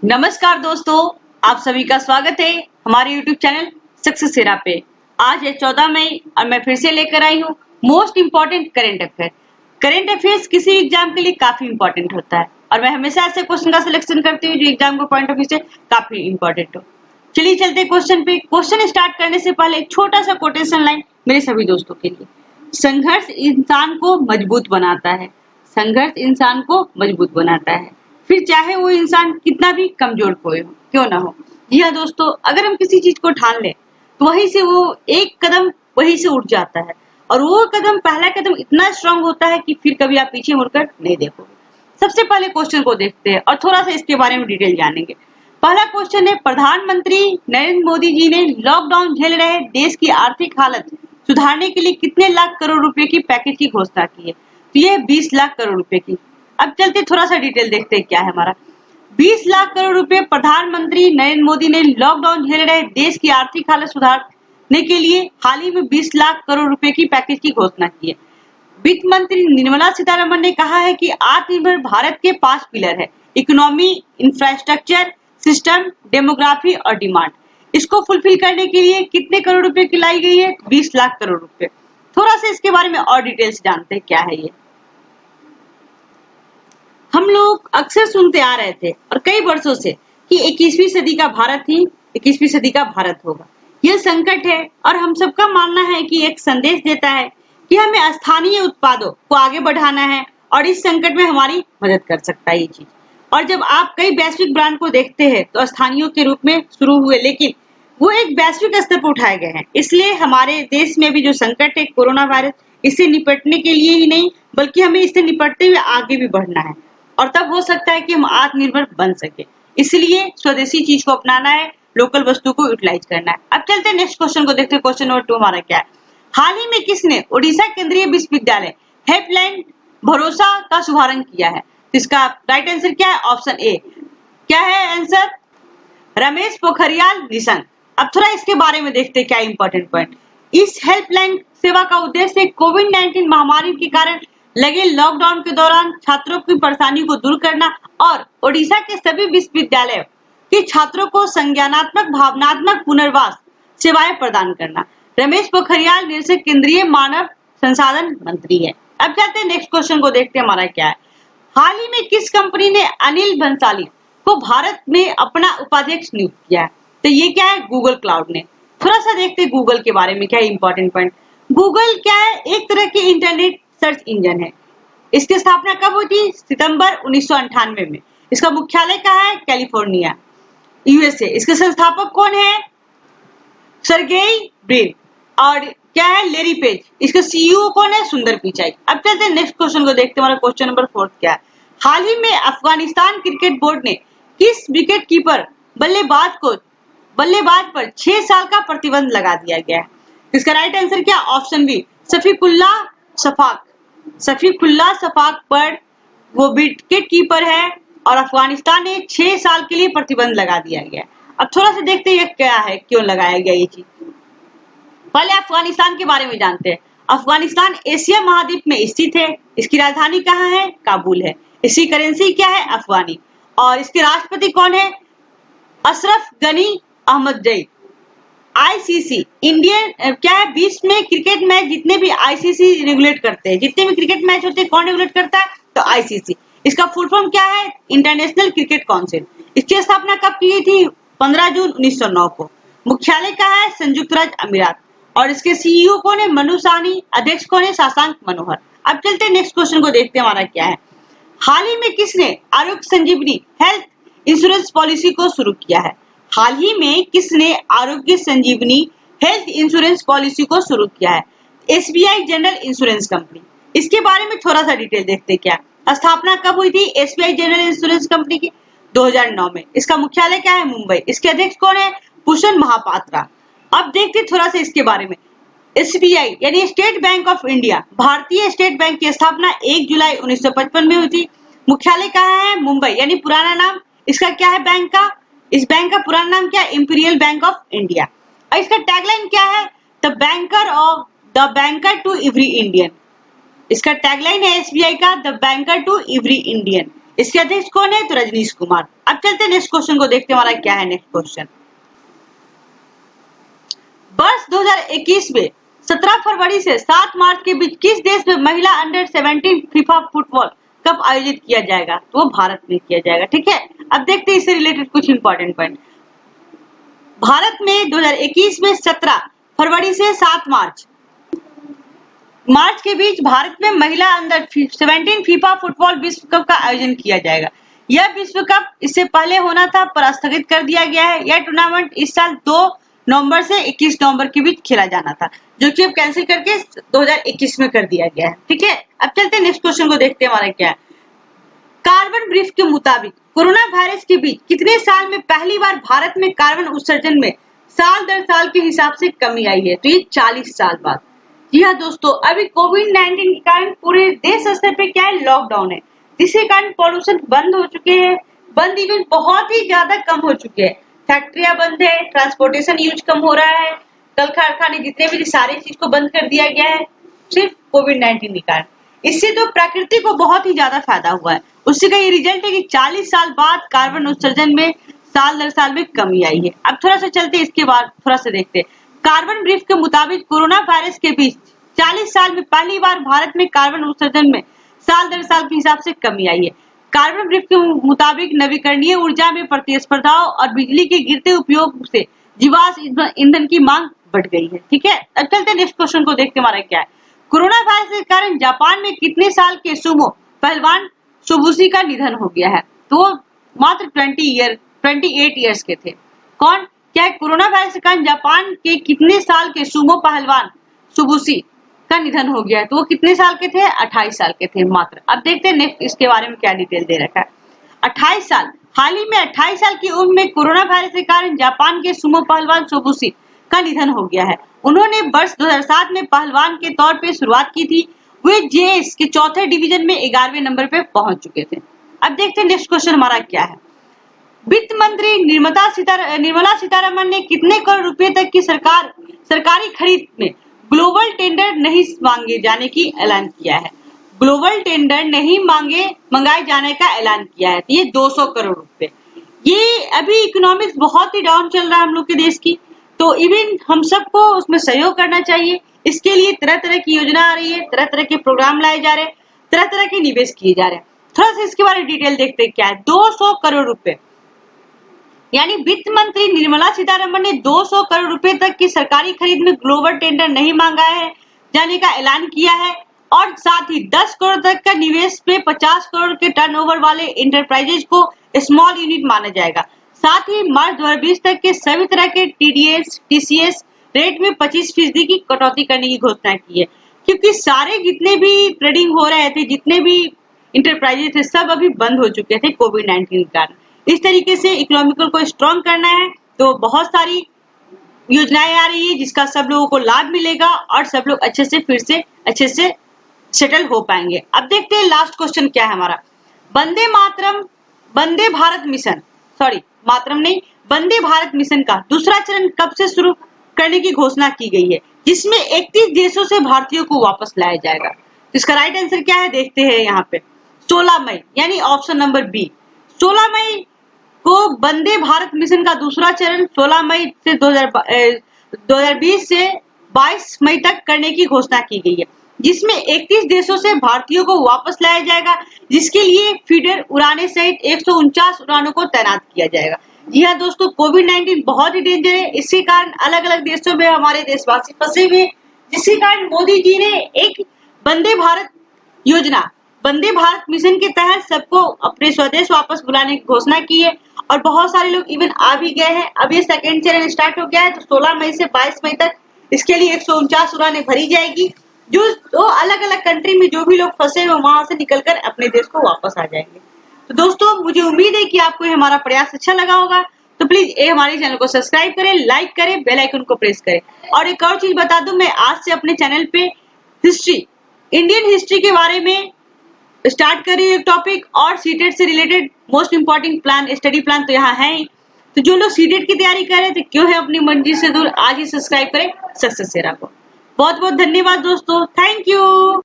नमस्कार दोस्तों, आप सभी का स्वागत है हमारे YouTube चैनल सक्सेस सेरा पे। आज है 14 मई और मैं फिर से लेकर आई हूँ most important current affair. Current affairs किसी एग्जाम के लिए काफी इंपॉर्टेंट होता है और मैं हमेशा ऐसे क्वेश्चन का सिलेक्शन करती हूँ जो एग्जाम के पॉइंट ऑफ व्यू से काफी इंपॉर्टेंट हो। चलिए चलते क्वेश्चन पे। क्वेश्चन स्टार्ट करने से पहले एक छोटा सा कोटेशन लाइन मेरे सभी दोस्तों के लिए। संघर्ष इंसान को मजबूत बनाता है। संघर्ष इंसान को मजबूत बनाता है, फिर चाहे वो इंसान कितना भी कमजोर क्यों ना हो। जी हाँ दोस्तों, अगर हम किसी चीज को ठान ले तो वहीं से वो एक कदम वहीं से उठ जाता है और वो कदम, पहला कदम इतना स्ट्रांग होता है कि फिर कभी आप पीछे मुड़कर नहीं देखोगे। सबसे पहले क्वेश्चन को देखते हैं और थोड़ा सा इसके बारे में डिटेल जानेंगे। पहला क्वेश्चन है, प्रधानमंत्री नरेंद्र मोदी जी ने लॉकडाउन झेल रहे देश की आर्थिक हालत सुधारने के लिए कितने लाख करोड़ रुपए की पैकेज की घोषणा की है? तो ये 20 लाख करोड़ रुपए की। अब चलते थोड़ा सा डिटेल देखते हैं क्या है हमारा। 20 लाख करोड़ रुपए प्रधानमंत्री नरेंद्र मोदी ने लॉकडाउन झेल रहे देश की आर्थिक हालत सुधारने के लिए हाल ही में 20 लाख करोड़ रुपए की पैकेज की घोषणा की है। वित्त मंत्री निर्मला सीतारमण ने कहा है कि आत्मनिर्भर भारत के 5 पिलर है: इकोनॉमी, इंफ्रास्ट्रक्चर, सिस्टम, डेमोग्राफी और डिमांड। इसको फुलफिल करने के लिए कितने करोड़ रुपए की लाई गई है? 20 लाख करोड़ रुपए। थोड़ा सा इसके बारे में और डिटेल्स जानते हैं क्या है ये। हम लोग अक्सर सुनते आ रहे थे और कई वर्षों से कि 21वीं सदी का भारत ही 21वीं सदी का भारत होगा। यह संकट है और हम सबका मानना है कि एक संदेश देता है कि हमें स्थानीय उत्पादों को आगे बढ़ाना है और इस संकट में हमारी मदद कर सकता है ये चीज। और जब आप कई वैश्विक ब्रांड को देखते हैं तो स्थानीय के रूप में शुरू हुए, लेकिन वो एक वैश्विक स्तर पर उठाए गए हैं। इसलिए हमारे देश में भी जो संकट है कोरोना वायरस, इससे निपटने के लिए ही नहीं बल्कि हमें इससे निपटते हुए आगे भी बढ़ना है और तब हो सकता है कि हम आत्मनिर्भर बन सके। इसलिए स्वदेशी चीज को अपनाना है, लोकल वस्तु को यूटिलाइज करना है। अब चलते हैं नेक्स्ट क्वेश्चन को देखते हैं। क्वेश्चन नंबर 2 हमारा क्या है? हाल ही में किसने ओडिशा केंद्रीय विश्वविद्यालय हेल्पलाइन भरोसा का शुभारंभ किया है? इसका राइट आंसर क्या है? Option A. क्या है आंसर? रमेश पोखरियाल निशंक। अब थोड़ा इसके बारे में देखते हैं क्या इंपॉर्टेंट पॉइंट। इस हेल्पलाइन सेवा का उद्देश्य कोविड-19 महामारी के कारण लगे लॉकडाउन के दौरान छात्रों की परेशानी को दूर करना और ओडिशा के सभी विश्वविद्यालयों के छात्रों को संज्ञानात्मक भावनात्मक पुनर्वास सेवाएं प्रदान करना। रमेश पोखरियाल निशंक केंद्रीय मानव संसाधन मंत्री है। अब चलते हैं नेक्स्ट क्वेश्चन को देखते हैं हमारा क्या है। हाल ही में किस कंपनी ने अनिल बंसाली को भारत में अपना उपाध्यक्ष नियुक्त किया है? तो ये क्या है? गूगल क्लाउड ने। थोड़ा सा देखते हैं गूगल के बारे में क्या इंपॉर्टेंट पॉइंट। गूगल क्या है? एक तरह की इंटरनेट सर्च इंजन है। इसकी स्थापना कब हुई थी? सितंबर 1998 में। इसका मुख्यालय कहाँ है? California, USA. इसके संस्थापक कौन है? Sergey Brin. और क्या है? Larry Page. इसका सीईओ कौन है? सुंदर पिचाई। अब चलते हैं नेक्स्ट क्वेश्चन को देखते हैं। हमारा क्वेश्चन नंबर 4 क्या है? हाल ही में अफगानिस्तान क्रिकेट बोर्ड ने किस विकेट कीपर बल्लेबाज पर 6 साल का प्रतिबंध लगा दिया गया है? इसका राइट आंसर क्या? ऑप्शन बी, सफीकुल्ला सफाक पर वो विकेट कीपर है और अफगानिस्तान ने 6 साल के लिए प्रतिबंध लगा दिया गया। अब थोड़ा सा देखते हैं ये क्या है, क्यों लगाया गया ये चीज। पहले अफगानिस्तान के बारे में जानते हैं। अफगानिस्तान एशिया महाद्वीप में स्थित है। इसकी राजधानी कहाँ है? काबुल है। इसकी करेंसी क्या है? अफगानी। और इसके राष्ट्रपति कौन है? अशरफ गनी अहमदजई। आईसीसी इंडियन क्या है? 20 में क्रिकेट मैच जितने भी आईसीसी रेगुलेट करते हैं, जितने भी क्रिकेट मैच होते हैं कौन रेगुलेट करता है? तो आईसीसी। इसका फुल फॉर्म क्या है? International cricket council. इसकी स्थापना कब की गई थी? 15 जून 1909 को। मुख्यालय कहाँ है? संयुक्त राज्य अमीरात। और इसके सीईओ कौन है? मनु साहनी। अध्यक्ष कौन है? शशांक मनोहर। अब चलते हैं नेक्स्ट क्वेश्चन को देखते हैं हमारा क्या है। हाल ही में किसने आरोग्य संजीवनी हेल्थ इंश्योरेंस पॉलिसी को शुरू किया है? हाल ही में किसने आरोग्य संजीवनी हेल्थ इंश्योरेंस पॉलिसी को शुरू किया है? SBI general insurance company. इसके बारे में थोड़ा सा डिटेल देखते हैं क्या। स्थापना कब हुई थी एसबीआई जनरल इंश्योरेंस कंपनी की? 2009 में। इसका मुख्यालय क्या है? मुंबई। इसके अध्यक्ष कौन है? भूषण महापात्रा। अब देखते थोड़ा सा इसके बारे में। एसबीआई यानी स्टेट बैंक ऑफ इंडिया, भारतीय स्टेट बैंक की स्थापना 1 जुलाई 1955 में हुई थी। मुख्यालय कहाँ है? मुंबई। यानी पुराना नाम इसका क्या है बैंक का? इस बैंक का पुराना नाम क्या है? Imperial bank of India. और इसका टैगलाइन क्या है? The banker to every Indian. इसका टैगलाइन है एसबीआई का the banker to every Indian. इसके अध्यक्ष कौन है? तो रजनीश कुमार। अब चलते हैं नेक्स्ट क्वेश्चन को देखते हैं, हमारा क्या है नेक्स्ट क्वेश्चन। वर्ष 2021 में 17 फरवरी से 7 मार्च के बीच किस देश में महिला अंडर 17 फीफा फुटबॉल कप आयोजित किया जाएगा? तो वो भारत में किया जाएगा। ठीक है, अब देखते हैं इससे रिलेटेड कुछ इंपॉर्टेंट पॉइंट। भारत में 2021 में 17 फरवरी से 7 मार्च के बीच भारत में महिला अंडर 17 फीफा फुटबॉल विश्व कप का आयोजन किया जाएगा। यह विश्व कप इससे पहले होना था पर स्थगित कर दिया गया है। यह टूर्नामेंट इस साल 2 नवंबर से 21 नवंबर के बीच खेला जाना था, जो कि अब कैंसिल करके 2021 में कर दिया गया है। ठीक है, अब चलते हैं नेक्स्ट क्वेश्चन को देखते हैं, हमारा क्या है। कार्बन ब्रीफ के मुताबिक कोरोना वायरस के बीच कितने साल में पहली बार भारत में कार्बन उत्सर्जन में साल दर साल के हिसाब से कमी आई है? तो ये 40 साल बाद। जी हाँ दोस्तों, अभी कोविड-19 के कारण पूरे देश स्तर पे क्या है, लॉकडाउन है, जिसके कारण पॉल्यूशन बंद हो चुके हैं, बंद इवन बहुत ही ज्यादा कम हो चुके हैं। फैक्ट्रियां बंद है, ट्रांसपोर्टेशन यूज कम हो रहा है, कल कारखाने जितने भी सारी चीज को बंद कर दिया गया है सिर्फ कोविड-19 के कारण। इससे तो प्रकृति को बहुत ही ज्यादा फायदा हुआ है। उसी का ये रिजल्ट है कि 40 साल बाद कार्बन उत्सर्जन में साल दर साल में कमी आई है। अब थोड़ा सा चलते इसके बाद थोड़ा सा देखते हैं। कार्बन ब्रीफ के मुताबिक कोरोना वायरस के बीच 40 साल में पहली बार भारत में कार्बन उत्सर्जन में साल दर साल के हिसाब से कमी आई है। कार्बन ब्रीफ के मुताबिक नवीकरणीय ऊर्जा में प्रतिस्पर्धा और बिजली के गिरते उपयोग से जीवाश्म ईंधन की मांग बढ़ गई है। ठीक है, अब चलते हैं नेक्स्ट क्वेश्चन को देखते हमारा क्या है। कोरोना वायरस के कारण जापान में कितने साल के सुमो पहलवान सुबुशी का निधन हो गया है? तो मात्र 28 ईयर्स के थे। कौन? क्या कोरोना वायरस के कारण जापान के कितने साल के सुमो पहलवान सुबुशी का निधन हो गया है? तो वो कितने साल के थे? 28 साल के थे मात्र। अब देखते हैं नेक्स्ट इसके बारे में क्या डिटेल दे रखा है। 28 साल, हाल ही में 28 साल की उम्र में कोरोना वायरस के कारण जापान के सुमो पहलवान सुबुशी का निधन हो गया है। उन्होंने वर्ष 2007 में पहलवान के तौर पे शुरुआत की थी। वे जेएस के चौथे डिवीजन में 11वें नंबर पे पहुंच चुके थे। अब देखते हैं नेक्स्ट क्वेश्चन हमारा क्या है। वित्त मंत्री निर्मला सीतारमण ने कितने करोड़ रुपए तक की सरकारी खरीद में ग्लोबल टेंडर नहीं मांगे जाने की ऐलान किया है? ग्लोबल टेंडर नहीं मंगाए जाने का ऐलान किया है। ये 200 करोड़ रुपए। ये अभी इकोनॉमिक्स बहुत ही डाउन चल रहा है हम लोग के देश की, तो इवन हम सबको उसमें सहयोग करना चाहिए। इसके लिए तरह तरह की योजना आ रही है, तरह तरह के प्रोग्राम लाए जा रहे हैं, तरह तरह के निवेश किए जा रहे हैं। थोड़ा सा इसके बारे में डिटेल देखते हैं क्या है। 200 करोड़ रुपए, यानी वित्त मंत्री निर्मला सीतारमण ने 200 करोड़ रुपए तक की सरकारी खरीद में ग्लोबल टेंडर नहीं मांगा है जाने का ऐलान किया है, और साथ ही 10 करोड़ तक का निवेश पे 50 करोड़ के टर्नओवर वाले इंटरप्राइजेज को स्मॉल यूनिट माना जाएगा। साथ ही मार्च 2020 तक के सभी तरह के टीडीएस टीसीएस रेट में 25% की कटौती करने की घोषणा की है, क्योंकि सारे जितने भी ट्रेडिंग हो रहे थे, जितने भी इंटरप्राइजेज थे, सब अभी बंद हो चुके थे कोविड-19 के कारण। इस तरीके से इकोनॉमिकल को स्ट्रॉन्ग करना है, तो बहुत सारी योजनाएं आ रही है जिसका सब लोगों को लाभ मिलेगा और सब लोग अच्छे से फिर से अच्छे से सेटल हो पाएंगे। अब देखते हैं लास्ट क्वेश्चन क्या है हमारा। वंदे भारत मिशन का दूसरा चरण कब से शुरू करने की घोषणा की गई है, जिसमें 31 देशों से भारतीयों को वापस लाया जाएगा? इसका राइट आंसर क्या है देखते हैं यहाँ पे। 16 मई, यानी ऑप्शन नंबर बी। 16 मई को वंदे भारत मिशन का दूसरा चरण 16 मई से 2020 से 22 मई तक करने की घोषणा की गई है, जिसमें 31 देशों से भारतीयों को वापस लाया जाएगा, जिसके लिए फीडर उड़ानें सहित 149 उड़ानों को तैनात किया जाएगा। जी हाँ दोस्तों, कोविड-19 बहुत ही डेंजर है। इसके कारण अलग अलग देशों में हमारे देशवासी फंसे हुए, जिसके कारण मोदी जी ने एक वंदे भारत योजना, वंदे भारत मिशन के तहत सबको अपने स्वदेश वापस बुलाने की घोषणा की है, और बहुत सारे लोग इवन आ भी गए हैं। अब ये सेकेंड चरण स्टार्ट हो गया है, तो 16 मई से 22 मई तक इसके लिए 149 उड़ानें भरी जाएगी, जो अलग अलग कंट्री में जो भी लोग फंसे हुए वहां से निकलकर अपने देश को वापस आ जाएंगे। तो दोस्तों, मुझे उम्मीद है कि आपको हमारा प्रयास अच्छा लगा होगा, तो प्लीज हमारे चैनल को सब्सक्राइब करें, लाइक करें, बेल आइकन को प्रेस करें। और एक और चीज बता दूं, मैं आज से अपने चैनल पे इंडियन हिस्ट्री के बारे में स्टार्ट कर रही हूँ एक टॉपिक, और सीटेट से related most important plan, study plan तो यहाँ है ही। तो जो लोग सीटेट की तैयारी कर रहे थे, क्यों है अपनी मंजिल से दूर, आज ही सब्सक्राइब करें सक्सेस सेरा को। बहुत बहुत धन्यवाद दोस्तों, थैंक यू।